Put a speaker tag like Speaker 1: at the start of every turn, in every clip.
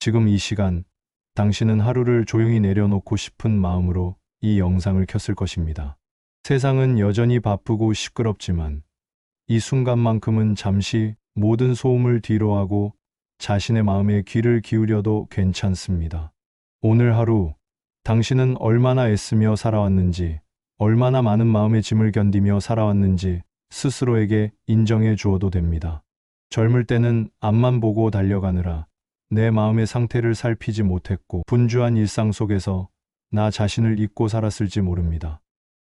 Speaker 1: 지금 이 시간, 당신은 하루를 조용히 내려놓고 싶은 마음으로 이 영상을 켰을 것입니다. 세상은 여전히 바쁘고 시끄럽지만 이 순간만큼은 잠시 모든 소음을 뒤로하고 자신의 마음에 귀를 기울여도 괜찮습니다. 오늘 하루, 당신은 얼마나 애쓰며 살아왔는지, 얼마나 많은 마음의 짐을 견디며 살아왔는지 스스로에게 인정해 주어도 됩니다. 젊을 때는 앞만 보고 달려가느라 내 마음의 상태를 살피지 못했고 분주한 일상 속에서 나 자신을 잊고 살았을지 모릅니다.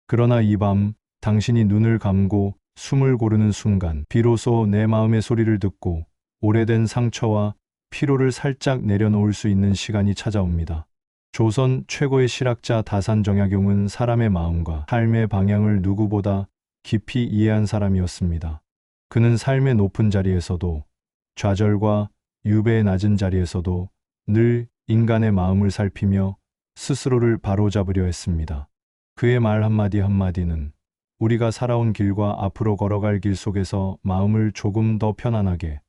Speaker 1: 그러나 이 밤, 당신이 눈을 감고 숨을 고르는 순간 비로소 내 마음의 소리를 듣고 오래된 상처와 피로를 살짝 내려놓을 수 있는 시간이 찾아옵니다. 조선 최고의 실학자 다산정약용은 사람의 마음과 삶의 방향을 누구보다 깊이 이해한 사람이었습니다. 그는 삶의 높은 자리에서도 좌절과 유배의 낮은 자리에서도 늘 인간의 마음을 살피며 스스로를 바로잡으려 했습니다. 그의 말 한마디 한마디는 우리가 살아온 길과 앞으로 걸어갈 길 속에서 마음을 조금 더 편안하게,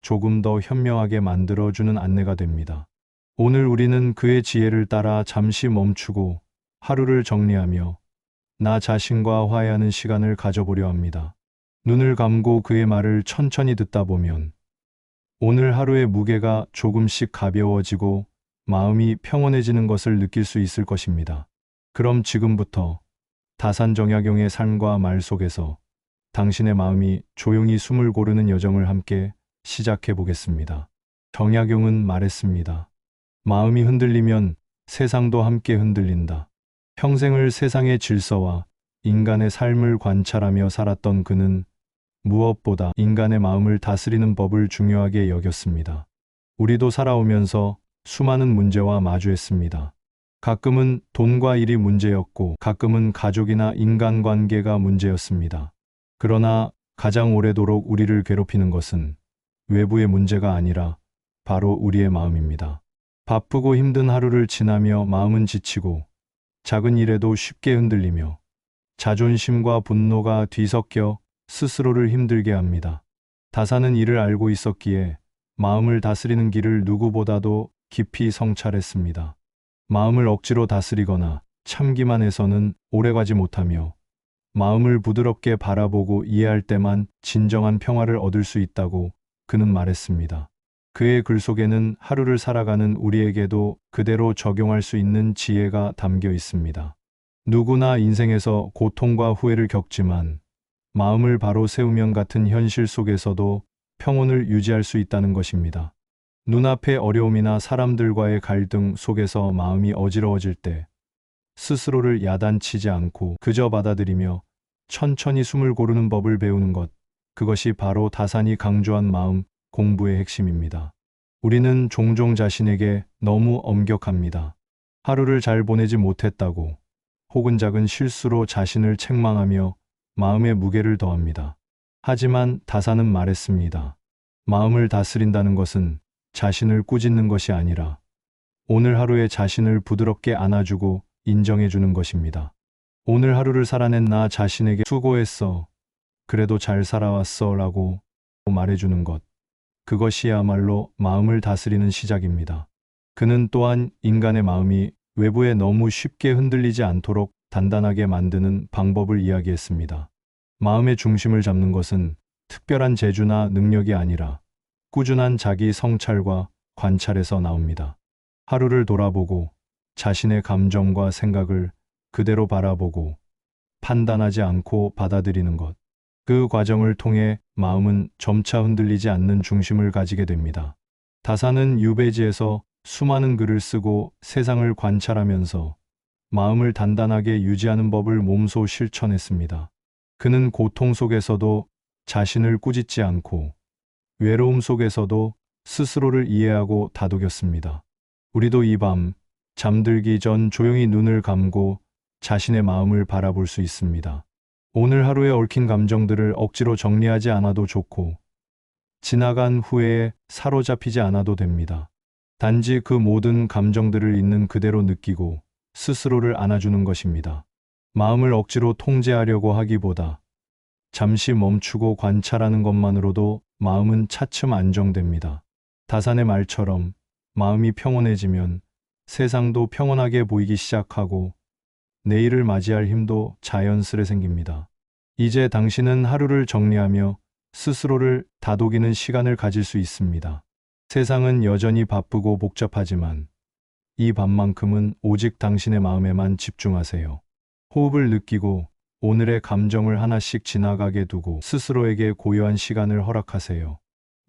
Speaker 1: 조금 더 현명하게 만들어주는 안내가 됩니다. 오늘 우리는 그의 지혜를 따라 잠시 멈추고 하루를 정리하며 나 자신과 화해하는 시간을 가져보려 합니다. 눈을 감고 그의 말을 천천히 듣다 보면 오늘 하루의 무게가 조금씩 가벼워지고 마음이 평온해지는 것을 느낄 수 있을 것입니다. 그럼 지금부터 다산정약용의 삶과 말 속에서 당신의 마음이 조용히 숨을 고르는 여정을 함께 시작해 보겠습니다. 정약용은 말했습니다. 마음이 흔들리면 세상도 함께 흔들린다. 평생을 세상의 질서와 인간의 삶을 관찰하며 살았던 그는 무엇보다 인간의 마음을 다스리는 법을 중요하게 여겼습니다. 우리도 살아오면서 수많은 문제와 마주했습니다. 가끔은 돈과 일이 문제였고 가끔은 가족이나 인간관계가 문제였습니다. 그러나 가장 오래도록 우리를 괴롭히는 것은 외부의 문제가 아니라 바로 우리의 마음입니다. 바쁘고 힘든 하루를 지나며 마음은 지치고 작은 일에도 쉽게 흔들리며 자존심과 분노가 뒤섞여 스스로를 힘들게 합니다. 다산은 이를 알고 있었기에 마음을 다스리는 길을 누구보다도 깊이 성찰했습니다. 마음을 억지로 다스리거나 참기만 해서는 오래가지 못하며 마음을 부드럽게 바라보고 이해할 때만 진정한 평화를 얻을 수 있다고 그는 말했습니다. 그의 글 속에는 하루를 살아가는 우리에게도 그대로 적용할 수 있는 지혜가 담겨 있습니다. 누구나 인생에서 고통과 후회를 겪지만 마음을 바로 세우면 같은 현실 속에서도 평온을 유지할 수 있다는 것입니다. 눈앞의 어려움이나 사람들과의 갈등 속에서 마음이 어지러워질 때 스스로를 야단치지 않고 그저 받아들이며 천천히 숨을 고르는 법을 배우는 것, 그것이 바로 다산이 강조한 마음 공부의 핵심입니다. 우리는 종종 자신에게 너무 엄격합니다. 하루를 잘 보내지 못했다고 혹은 작은 실수로 자신을 책망하며 마음의 무게를 더합니다. 하지만 다산은 말했습니다. 마음을 다스린다는 것은 자신을 꾸짖는 것이 아니라 오늘 하루의 자신을 부드럽게 안아주고 인정해주는 것입니다. 오늘 하루를 살아낸 나 자신에게 수고했어, 그래도 잘 살아왔어 라고 말해주는 것. 그것이야말로 마음을 다스리는 시작입니다. 그는 또한 인간의 마음이 외부에 너무 쉽게 흔들리지 않도록 단단하게 만드는 방법을 이야기했습니다. 마음의 중심을 잡는 것은 특별한 재주나 능력이 아니라 꾸준한 자기 성찰과 관찰에서 나옵니다. 하루를 돌아보고 자신의 감정과 생각을 그대로 바라보고 판단하지 않고 받아들이는 것. 그 과정을 통해 마음은 점차 흔들리지 않는 중심을 가지게 됩니다. 다산은 유배지에서 수많은 글을 쓰고 세상을 관찰하면서 마음을 단단하게 유지하는 법을 몸소 실천했습니다. 그는 고통 속에서도 자신을 꾸짖지 않고 외로움 속에서도 스스로를 이해하고 다독였습니다. 우리도 이 밤 잠들기 전 조용히 눈을 감고 자신의 마음을 바라볼 수 있습니다. 오늘 하루에 얽힌 감정들을 억지로 정리하지 않아도 좋고 지나간 후회에 사로잡히지 않아도 됩니다. 단지 그 모든 감정들을 있는 그대로 느끼고 스스로를 안아주는 것입니다. 마음을 억지로 통제하려고 하기보다 잠시 멈추고 관찰하는 것만으로도 마음은 차츰 안정됩니다. 다산의 말처럼 마음이 평온해지면 세상도 평온하게 보이기 시작하고 내일을 맞이할 힘도 자연스레 생깁니다. 이제 당신은 하루를 정리하며 스스로를 다독이는 시간을 가질 수 있습니다. 세상은 여전히 바쁘고 복잡하지만 이 밤만큼은 오직 당신의 마음에만 집중하세요. 호흡을 느끼고 오늘의 감정을 하나씩 지나가게 두고 스스로에게 고요한 시간을 허락하세요.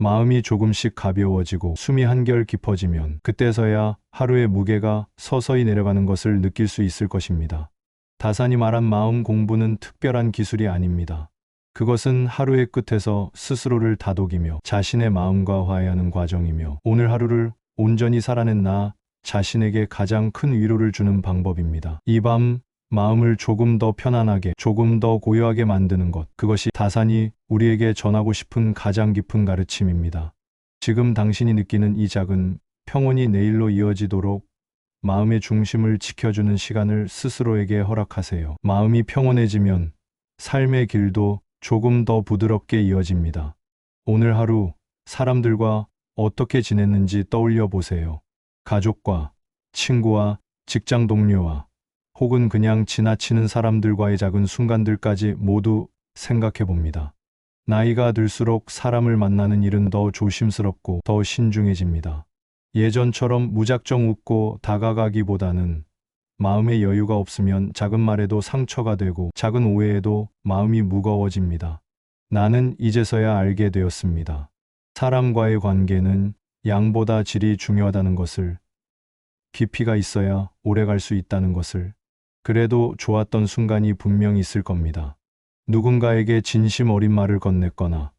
Speaker 1: 마음이 조금씩 가벼워지고 숨이 한결 깊어지면 그때서야 하루의 무게가 서서히 내려가는 것을 느낄 수 있을 것입니다. 다산이 말한 마음 공부는 특별한 기술이 아닙니다. 그것은 하루의 끝에서 스스로를 다독이며 자신의 마음과 화해하는 과정이며 오늘 하루를 온전히 살아낸 나 자신에게 가장 큰 위로를 주는 방법입니다. 이 밤 마음을 조금 더 편안하게, 조금 더 고요하게 만드는 것, 그것이 다산이 우리에게 전하고 싶은 가장 깊은 가르침입니다. 지금 당신이 느끼는 이 작은 평온이 내일로 이어지도록 마음의 중심을 지켜주는 시간을 스스로에게 허락하세요. 마음이 평온해지면 삶의 길도 조금 더 부드럽게 이어집니다. 오늘 하루 사람들과 어떻게 지냈는지 떠올려 보세요. 가족과, 친구와, 직장 동료와, 혹은 그냥 지나치는 사람들과의 작은 순간들까지 모두 생각해 봅니다. 나이가 들수록 사람을 만나는 일은 더 조심스럽고 더 신중해집니다. 예전처럼 무작정 웃고 다가가기보다는 마음의 여유가 없으면 작은 말에도 상처가 되고 작은 오해에도 마음이 무거워집니다. 나는 이제서야 알게 되었습니다. 사람과의 관계는 양보다 질이 중요하다는 것을, 깊이가 있어야 오래 갈 수 있다는 것을. 그래도 좋았던 순간이 분명히 있을 겁니다. 누군가에게 진심 어린 말을 건넸거나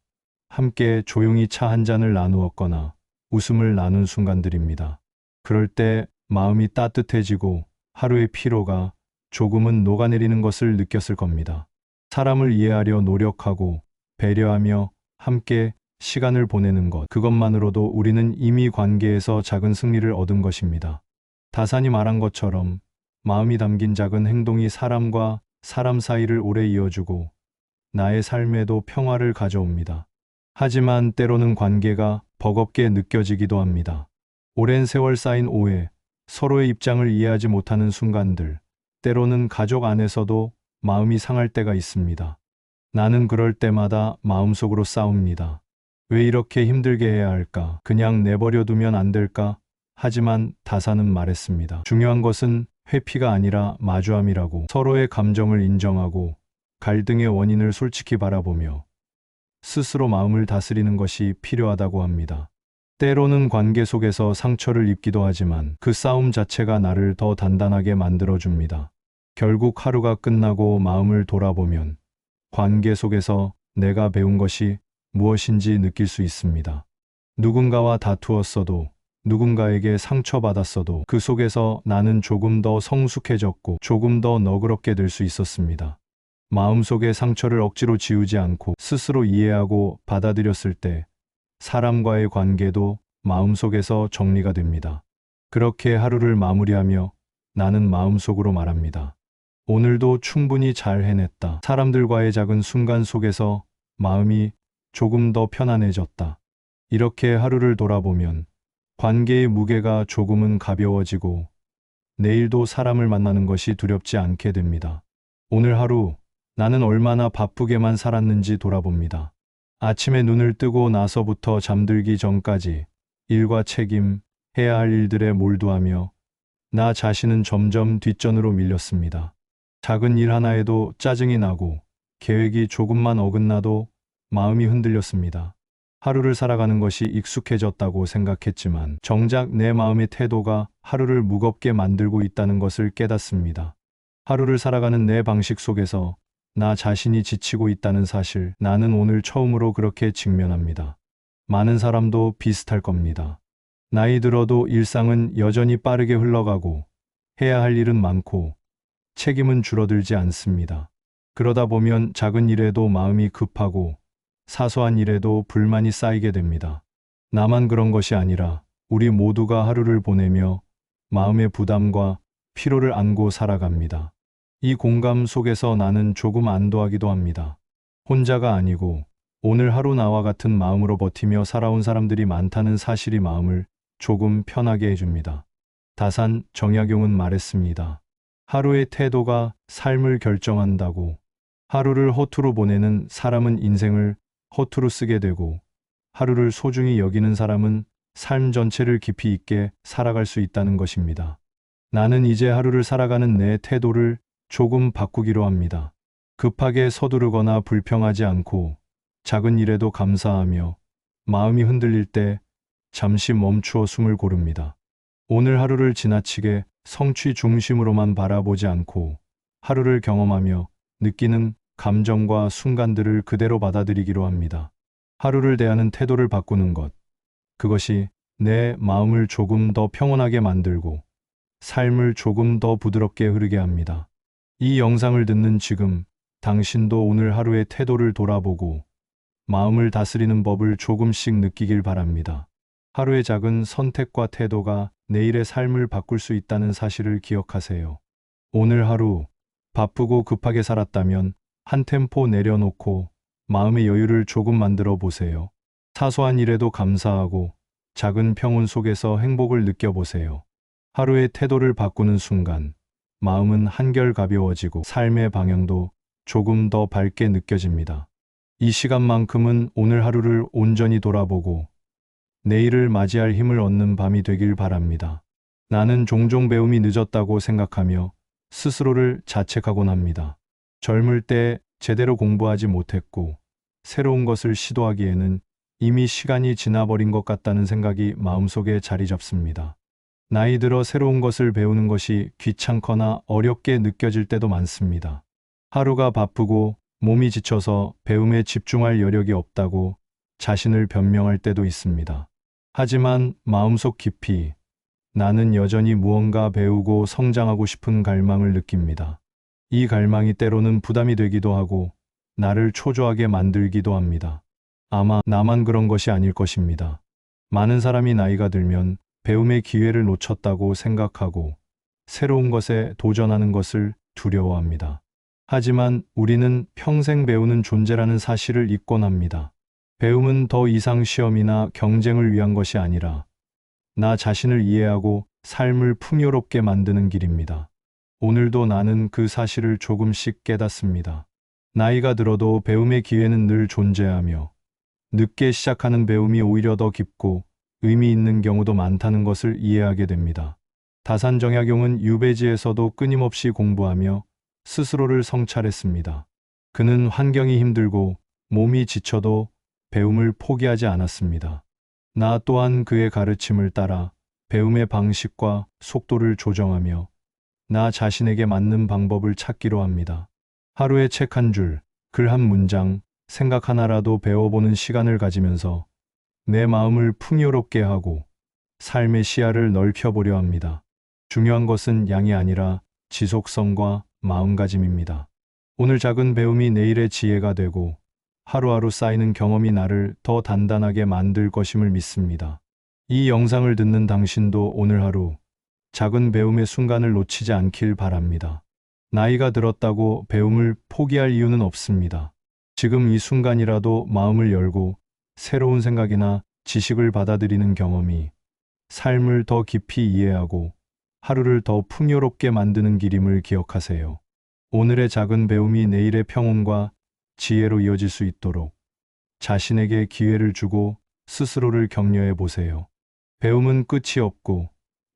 Speaker 1: 함께 조용히 차 한 잔을 나누었거나 웃음을 나눈 순간들입니다. 그럴 때 마음이 따뜻해지고 하루의 피로가 조금은 녹아내리는 것을 느꼈을 겁니다. 사람을 이해하려 노력하고 배려하며 함께 시간을 보내는 것, 그것만으로도 우리는 이미 관계에서 작은 승리를 얻은 것입니다. 다산이 말한 것처럼 마음이 담긴 작은 행동이 사람과 사람 사이를 오래 이어주고 나의 삶에도 평화를 가져옵니다. 하지만 때로는 관계가 버겁게 느껴지기도 합니다. 오랜 세월 쌓인 오해, 서로의 입장을 이해하지 못하는 순간들, 때로는 가족 안에서도 마음이 상할 때가 있습니다. 나는 그럴 때마다 마음속으로 싸웁니다. 왜 이렇게 힘들게 해야 할까? 그냥 내버려 두면 안 될까? 하지만 다산은 말했습니다. 중요한 것은 회피가 아니라 마주함이라고. 서로의 감정을 인정하고 갈등의 원인을 솔직히 바라보며 스스로 마음을 다스리는 것이 필요하다고 합니다. 때로는 관계 속에서 상처를 입기도 하지만 그 싸움 자체가 나를 더 단단하게 만들어줍니다. 결국 하루가 끝나고 마음을 돌아보면 관계 속에서 내가 배운 것이 무엇인지 느낄 수 있습니다. 누군가와 다투었어도, 누군가에게 상처받았어도 그 속에서 나는 조금 더 성숙해졌고 조금 더 너그럽게 될 수 있었습니다. 마음속의 상처를 억지로 지우지 않고 스스로 이해하고 받아들였을 때 사람과의 관계도 마음속에서 정리가 됩니다. 그렇게 하루를 마무리하며 나는 마음속으로 말합니다. 오늘도 충분히 잘 해냈다. 사람들과의 작은 순간 속에서 마음이 조금 더 편안해졌다. 이렇게 하루를 돌아보면 관계의 무게가 조금은 가벼워지고 내일도 사람을 만나는 것이 두렵지 않게 됩니다. 오늘 하루 나는 얼마나 바쁘게만 살았는지 돌아봅니다. 아침에 눈을 뜨고 나서부터 잠들기 전까지 일과 책임, 해야 할 일들에 몰두하며 나 자신은 점점 뒷전으로 밀렸습니다. 작은 일 하나에도 짜증이 나고 계획이 조금만 어긋나도 마음이 흔들렸습니다. 하루를 살아가는 것이 익숙해졌다고 생각했지만 정작 내 마음의 태도가 하루를 무겁게 만들고 있다는 것을 깨닫습니다. 하루를 살아가는 내 방식 속에서 나 자신이 지치고 있다는 사실, 나는 오늘 처음으로 그렇게 직면합니다. 많은 사람도 비슷할 겁니다. 나이 들어도 일상은 여전히 빠르게 흘러가고 해야 할 일은 많고 책임은 줄어들지 않습니다. 그러다 보면 작은 일에도 마음이 급하고 사소한 일에도 불만이 쌓이게 됩니다. 나만 그런 것이 아니라 우리 모두가 하루를 보내며 마음의 부담과 피로를 안고 살아갑니다. 이 공감 속에서 나는 조금 안도하기도 합니다. 혼자가 아니고 오늘 하루 나와 같은 마음으로 버티며 살아온 사람들이 많다는 사실이 마음을 조금 편하게 해줍니다. 다산 정약용은 말했습니다. 하루의 태도가 삶을 결정한다고. 하루를 허투루 보내는 사람은 인생을 허투루 쓰게 되고, 하루를 소중히 여기는 사람은 삶 전체를 깊이 있게 살아갈 수 있다는 것입니다. 나는 이제 하루를 살아가는 내 태도를 조금 바꾸기로 합니다. 급하게 서두르거나 불평하지 않고 작은 일에도 감사하며 마음이 흔들릴 때 잠시 멈추어 숨을 고릅니다. 오늘 하루를 지나치게 성취 중심으로만 바라보지 않고 하루를 경험하며 느끼는 감정과 순간들을 그대로 받아들이기로 합니다. 하루를 대하는 태도를 바꾸는 것, 그것이 내 마음을 조금 더 평온하게 만들고 삶을 조금 더 부드럽게 흐르게 합니다. 이 영상을 듣는 지금 당신도 오늘 하루의 태도를 돌아보고 마음을 다스리는 법을 조금씩 느끼길 바랍니다. 하루의 작은 선택과 태도가 내일의 삶을 바꿀 수 있다는 사실을 기억하세요. 오늘 하루 바쁘고 급하게 살았다면 한 템포 내려놓고 마음의 여유를 조금 만들어 보세요. 사소한 일에도 감사하고 작은 평온 속에서 행복을 느껴보세요. 하루의 태도를 바꾸는 순간 마음은 한결 가벼워지고 삶의 방향도 조금 더 밝게 느껴집니다. 이 시간만큼은 오늘 하루를 온전히 돌아보고 내일을 맞이할 힘을 얻는 밤이 되길 바랍니다. 나는 종종 배움이 늦었다고 생각하며 스스로를 자책하곤 합니다. 젊을 때 제대로 공부하지 못했고 새로운 것을 시도하기에는 이미 시간이 지나버린 것 같다는 생각이 마음속에 자리 잡습니다. 나이 들어 새로운 것을 배우는 것이 귀찮거나 어렵게 느껴질 때도 많습니다. 하루가 바쁘고 몸이 지쳐서 배움에 집중할 여력이 없다고 자신을 변명할 때도 있습니다. 하지만 마음속 깊이 나는 여전히 무언가 배우고 성장하고 싶은 갈망을 느낍니다. 이 갈망이 때로는 부담이 되기도 하고 나를 초조하게 만들기도 합니다. 아마 나만 그런 것이 아닐 것입니다. 많은 사람이 나이가 들면 배움의 기회를 놓쳤다고 생각하고 새로운 것에 도전하는 것을 두려워합니다. 하지만 우리는 평생 배우는 존재라는 사실을 잊곤 합니다. 배움은 더 이상 시험이나 경쟁을 위한 것이 아니라 나 자신을 이해하고 삶을 풍요롭게 만드는 길입니다. 오늘도 나는 그 사실을 조금씩 깨닫습니다. 나이가 들어도 배움의 기회는 늘 존재하며 늦게 시작하는 배움이 오히려 더 깊고 의미 있는 경우도 많다는 것을 이해하게 됩니다. 다산 정약용은 유배지에서도 끊임없이 공부하며 스스로를 성찰했습니다. 그는 환경이 힘들고 몸이 지쳐도 배움을 포기하지 않았습니다. 나 또한 그의 가르침을 따라 배움의 방식과 속도를 조정하며 나 자신에게 맞는 방법을 찾기로 합니다. 하루에 책 한 줄, 글 한 문장, 생각 하나라도 배워보는 시간을 가지면서 내 마음을 풍요롭게 하고 삶의 시야를 넓혀보려 합니다. 중요한 것은 양이 아니라 지속성과 마음가짐입니다. 오늘 작은 배움이 내일의 지혜가 되고 하루하루 쌓이는 경험이 나를 더 단단하게 만들 것임을 믿습니다. 이 영상을 듣는 당신도 오늘 하루 작은 배움의 순간을 놓치지 않길 바랍니다. 나이가 들었다고 배움을 포기할 이유는 없습니다. 지금 이 순간이라도 마음을 열고 새로운 생각이나 지식을 받아들이는 경험이 삶을 더 깊이 이해하고 하루를 더 풍요롭게 만드는 길임을 기억하세요. 오늘의 작은 배움이 내일의 평온과 지혜로 이어질 수 있도록 자신에게 기회를 주고 스스로를 격려해 보세요. 배움은 끝이 없고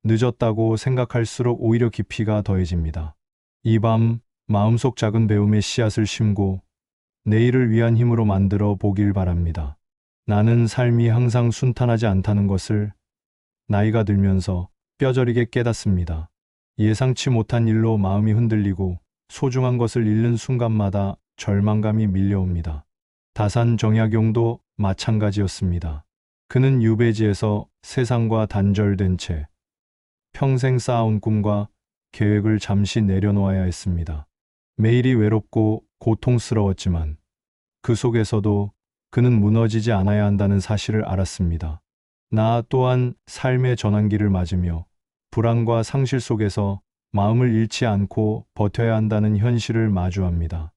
Speaker 1: 늦었다고 생각할수록 오히려 깊이가 더해집니다. 이 밤 마음속 작은 배움의 씨앗을 심고 내일을 위한 힘으로 만들어 보길 바랍니다. 나는 삶이 항상 순탄하지 않다는 것을 나이가 들면서 뼈저리게 깨닫습니다. 예상치 못한 일로 마음이 흔들리고 소중한 것을 잃는 순간마다 절망감이 밀려옵니다. 다산 정약용도 마찬가지였습니다. 그는 유배지에서 세상과 단절된 채 평생 쌓아온 꿈과 계획을 잠시 내려놓아야 했습니다. 매일이 외롭고 고통스러웠지만 그 속에서도 그는 무너지지 않아야 한다는 사실을 알았습니다. 나 또한 삶의 전환기를 맞으며 불안과 상실 속에서 마음을 잃지 않고 버텨야 한다는 현실을 마주합니다.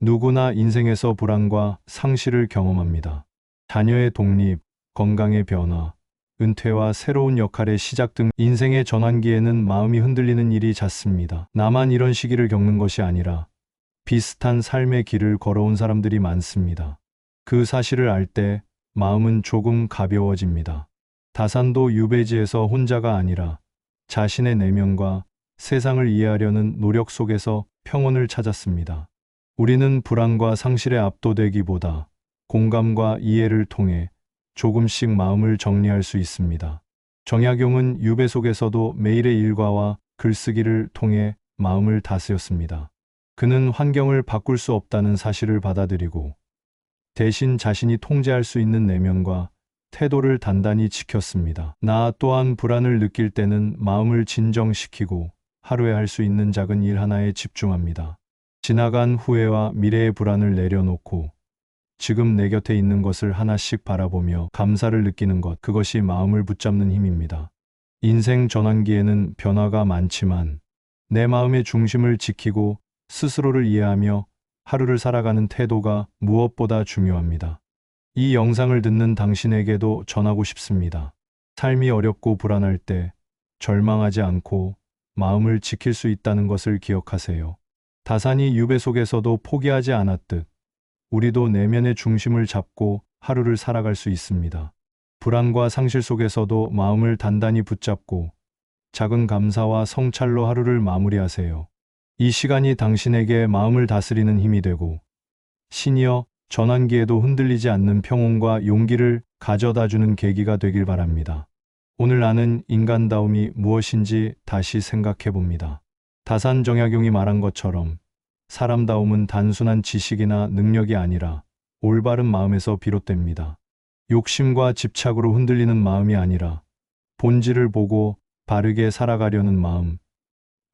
Speaker 1: 누구나 인생에서 불안과 상실을 경험합니다. 자녀의 독립, 건강의 변화, 은퇴와 새로운 역할의 시작 등 인생의 전환기에는 마음이 흔들리는 일이 잦습니다. 나만 이런 시기를 겪는 것이 아니라 비슷한 삶의 길을 걸어온 사람들이 많습니다. 그 사실을 알 때 마음은 조금 가벼워집니다. 다산도 유배지에서 혼자가 아니라 자신의 내면과 세상을 이해하려는 노력 속에서 평온을 찾았습니다. 우리는 불안과 상실에 압도되기보다 공감과 이해를 통해 조금씩 마음을 정리할 수 있습니다. 정약용은 유배 속에서도 매일의 일과와 글쓰기를 통해 마음을 다스렸습니다. 그는 환경을 바꿀 수 없다는 사실을 받아들이고 대신 자신이 통제할 수 있는 내면과 태도를 단단히 지켰습니다. 나 또한 불안을 느낄 때는 마음을 진정시키고 하루에 할 수 있는 작은 일 하나에 집중합니다. 지나간 후회와 미래의 불안을 내려놓고 지금 내 곁에 있는 것을 하나씩 바라보며 감사를 느끼는 것, 그것이 마음을 붙잡는 힘입니다. 인생 전환기에는 변화가 많지만 내 마음의 중심을 지키고 스스로를 이해하며 하루를 살아가는 태도가 무엇보다 중요합니다. 이 영상을 듣는 당신에게도 전하고 싶습니다. 삶이 어렵고 불안할 때 절망하지 않고 마음을 지킬 수 있다는 것을 기억하세요. 다산이 유배 속에서도 포기하지 않았듯 우리도 내면의 중심을 잡고 하루를 살아갈 수 있습니다. 불안과 상실 속에서도 마음을 단단히 붙잡고 작은 감사와 성찰로 하루를 마무리하세요. 이 시간이 당신에게 마음을 다스리는 힘이 되고 시니어 전환기에도 흔들리지 않는 평온과 용기를 가져다주는 계기가 되길 바랍니다. 오늘 나는 인간다움이 무엇인지 다시 생각해 봅니다. 다산 정약용이 말한 것처럼 사람다움은 단순한 지식이나 능력이 아니라 올바른 마음에서 비롯됩니다. 욕심과 집착으로 흔들리는 마음이 아니라 본질을 보고 바르게 살아가려는 마음,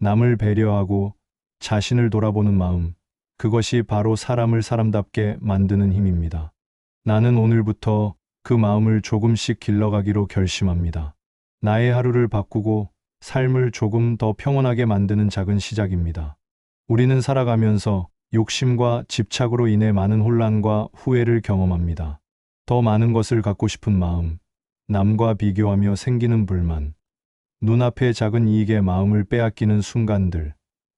Speaker 1: 남을 배려하고 자신을 돌아보는 마음, 그것이 바로 사람을 사람답게 만드는 힘입니다. 나는 오늘부터 그 마음을 조금씩 길러가기로 결심합니다. 나의 하루를 바꾸고 삶을 조금 더 평온하게 만드는 작은 시작입니다. 우리는 살아가면서 욕심과 집착으로 인해 많은 혼란과 후회를 경험합니다. 더 많은 것을 갖고 싶은 마음, 남과 비교하며 생기는 불만, 눈앞의 작은 이익에 마음을 빼앗기는 순간들,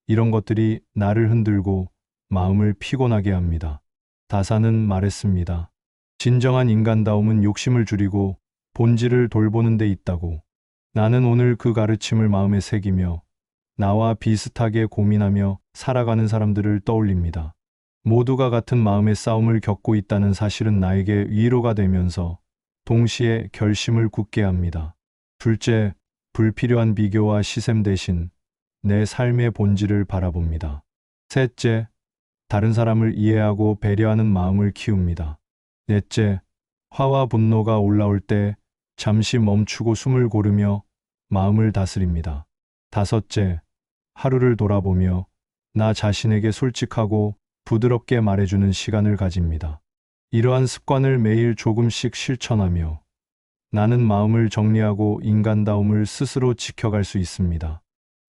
Speaker 1: 이런 것들이 나를 흔들고 마음을 피곤하게 합니다. 다산은 말했습니다. 진정한 인간다움은 욕심을 줄이고 본질을 돌보는 데 있다고. 나는 오늘 그 가르침을 마음에 새기며 나와 비슷하게 고민하며 살아가는 사람들을 떠올립니다. 모두가 같은 마음의 싸움을 겪고 있다는 사실은 나에게 위로가 되면서 동시에 결심을 굳게 합니다. 둘째, 불필요한 비교와 시샘 대신 내 삶의 본질을 바라봅니다. 셋째, 다른 사람을 이해하고 배려하는 마음을 키웁니다. 넷째, 화와 분노가 올라올 때 잠시 멈추고 숨을 고르며 마음을 다스립니다. 다섯째, 하루를 돌아보며 나 자신에게 솔직하고 부드럽게 말해주는 시간을 가집니다. 이러한 습관을 매일 조금씩 실천하며 나는 마음을 정리하고 인간다움을 스스로 지켜갈 수 있습니다.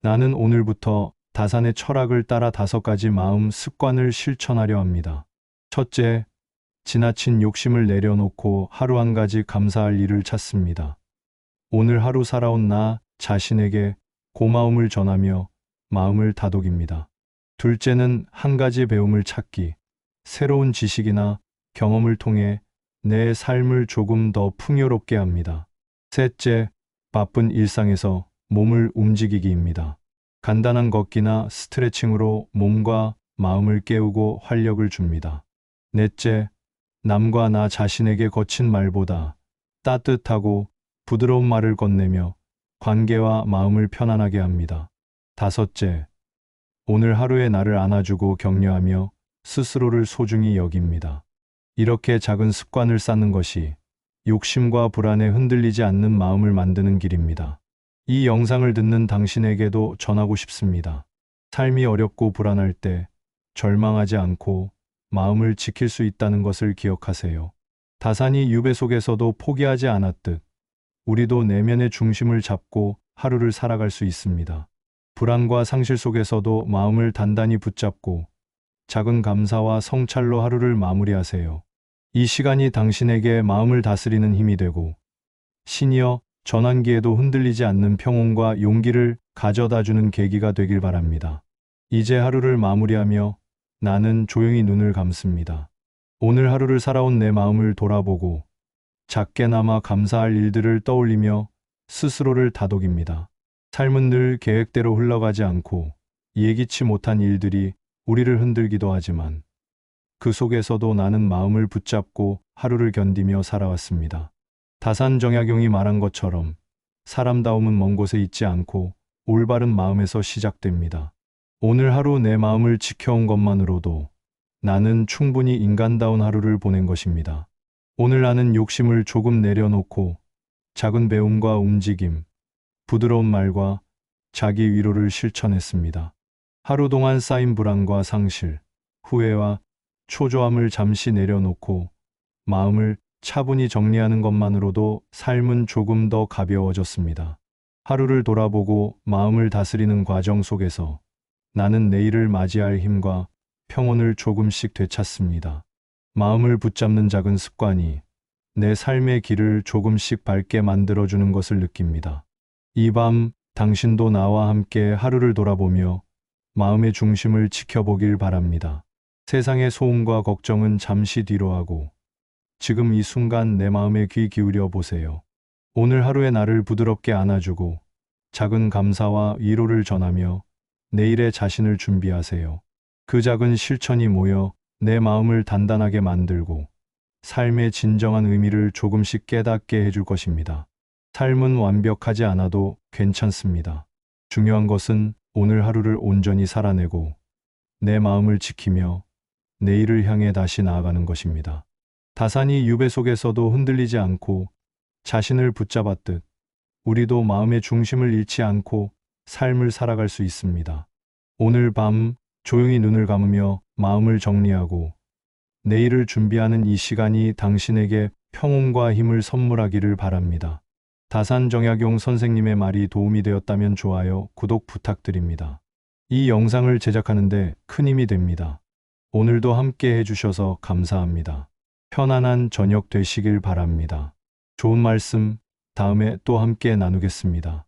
Speaker 1: 나는 오늘부터 다산의 철학을 따라 5가지 마음 습관을 실천하려 합니다. 첫째, 지나친 욕심을 내려놓고 하루 한 가지 감사할 일을 찾습니다. 오늘 하루 살아온 나 자신에게 고마움을 전하며 마음을 다독입니다. 둘째는 한 가지 배움을 찾기, 새로운 지식이나 경험을 통해 내 삶을 조금 더 풍요롭게 합니다. 셋째, 바쁜 일상에서 몸을 움직이기입니다. 간단한 걷기나 스트레칭으로 몸과 마음을 깨우고 활력을 줍니다. 넷째, 남과 나 자신에게 거친 말보다 따뜻하고 부드러운 말을 건네며 관계와 마음을 편안하게 합니다. 다섯째, 오늘 하루의 나를 안아주고 격려하며 스스로를 소중히 여깁니다. 이렇게 작은 습관을 쌓는 것이 욕심과 불안에 흔들리지 않는 마음을 만드는 길입니다. 이 영상을 듣는 당신에게도 전하고 싶습니다. 삶이 어렵고 불안할 때 절망하지 않고 마음을 지킬 수 있다는 것을 기억하세요. 다산이 유배 속에서도 포기하지 않았듯 우리도 내면의 중심을 잡고 하루를 살아갈 수 있습니다. 불안과 상실 속에서도 마음을 단단히 붙잡고 작은 감사와 성찰로 하루를 마무리하세요. 이 시간이 당신에게 마음을 다스리는 힘이 되고 시니어 전환기에도 흔들리지 않는 평온과 용기를 가져다주는 계기가 되길 바랍니다. 이제 하루를 마무리하며 나는 조용히 눈을 감습니다. 오늘 하루를 살아온 내 마음을 돌아보고 작게나마 감사할 일들을 떠올리며 스스로를 다독입니다. 삶은 늘 계획대로 흘러가지 않고 예기치 못한 일들이 우리를 흔들기도 하지만 그 속에서도 나는 마음을 붙잡고 하루를 견디며 살아왔습니다. 다산정약용이 말한 것처럼 사람다움은 먼 곳에 있지 않고 올바른 마음에서 시작됩니다. 오늘 하루 내 마음을 지켜온 것만으로도 나는 충분히 인간다운 하루를 보낸 것입니다. 오늘 나는 욕심을 조금 내려놓고 작은 배움과 움직임, 부드러운 말과 자기 위로를 실천했습니다. 하루 동안 쌓인 불안과 상실, 후회와 초조함을 잠시 내려놓고 마음을 차분히 정리하는 것만으로도 삶은 조금 더 가벼워졌습니다. 하루를 돌아보고 마음을 다스리는 과정 속에서 나는 내일을 맞이할 힘과 평온을 조금씩 되찾습니다. 마음을 붙잡는 작은 습관이 내 삶의 길을 조금씩 밝게 만들어주는 것을 느낍니다. 이 밤 당신도 나와 함께 하루를 돌아보며 마음의 중심을 지켜보길 바랍니다. 세상의 소음과 걱정은 잠시 뒤로 하고 지금 이 순간 내 마음에 귀 기울여 보세요. 오늘 하루의 나를 부드럽게 안아주고 작은 감사와 위로를 전하며 내일의 자신을 준비하세요. 그 작은 실천이 모여 내 마음을 단단하게 만들고 삶의 진정한 의미를 조금씩 깨닫게 해줄 것입니다. 삶은 완벽하지 않아도 괜찮습니다. 중요한 것은 오늘 하루를 온전히 살아내고 내 마음을 지키며 내일을 향해 다시 나아가는 것입니다. 다산이 유배 속에서도 흔들리지 않고 자신을 붙잡았듯 우리도 마음의 중심을 잃지 않고 삶을 살아갈 수 있습니다. 오늘 밤 조용히 눈을 감으며 마음을 정리하고 내일을 준비하는 이 시간이 당신에게 평온과 힘을 선물하기를 바랍니다. 다산정약용 선생님의 말이 도움이 되었다면 좋아요, 구독 부탁드립니다. 이 영상을 제작하는데 큰 힘이 됩니다. 오늘도 함께 해주셔서 감사합니다. 편안한 저녁 되시길 바랍니다. 좋은 말씀 다음에 또 함께 나누겠습니다.